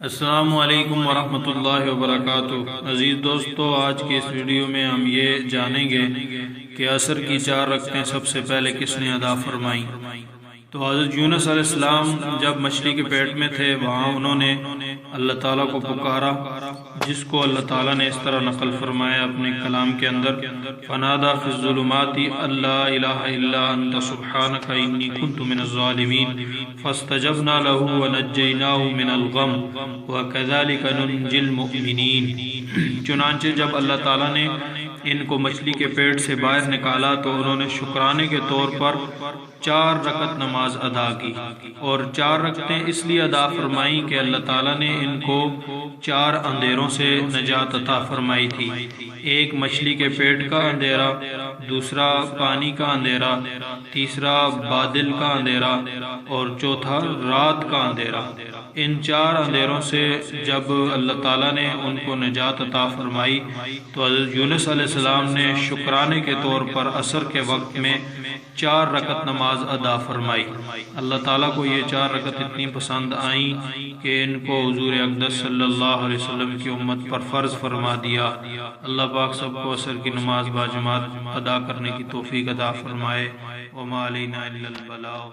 السلام علیکم ورحمۃ اللہ وبرکاتہ۔ عزیز دوستو، آج کے اس ویڈیو میں ہم یہ جانیں گے کہ عصر کی 4 رکعتیں سب سے پہلے کس نے ادا فرمائیں۔ تو حضرت یونس علیہ السلام جب مچھلی کے پیٹ میں تھے، وہاں انہوں نے اللہ تعالیٰ کو پکارا، جس کو اللہ تعالیٰ نے اس طرح نقل فرمایا اپنے کلام کے اندر، فنادا فی الظلمات اللہ الہ الا انت سبحانک انی کنت من الظالمین فاستجبنا له ونجیناہ من الغم وکذالک ننجی المؤمنین۔ چنانچہ جب اللہ تعالیٰ نے ان کو مچھلی کے پیٹ سے باہر نکالا تو انہوں نے شکرانے کے طور پر 4 رکعت نماز ادا کی، اور 4 رکعتیں اس لیے ادا فرمائیں کہ اللہ تعالیٰ نے ان کو 4 اندھیروں سے نجات عطا فرمائی تھی۔ ایک مچھلی کے پیٹ کا اندھیرا، دوسرا پانی کا اندھیرا، تیسرا بادل کا اندھیرا، اور چوتھا رات کا اندھیرا۔ ان 4 اندھیروں سے جب اللہ تعالیٰ نے ان کو نجات عطا فرمائی تو حضرت یونس علیہ السلام نے شکرانے کے طور پر عصر کے وقت میں 4 رکعت نماز ادا فرمائی۔ اللہ تعالیٰ کو یہ 4 رکعت اتنی پسند آئیں کہ ان کو حضور اقدس صلی اللہ علیہ وسلم کی امت پر فرض فرما دیا۔ اللہ پاک سب کو عصر کی نماز باجماعت ادا کرنے کی توفیق عطا فرمائے۔ وما علینا الا البلاغ۔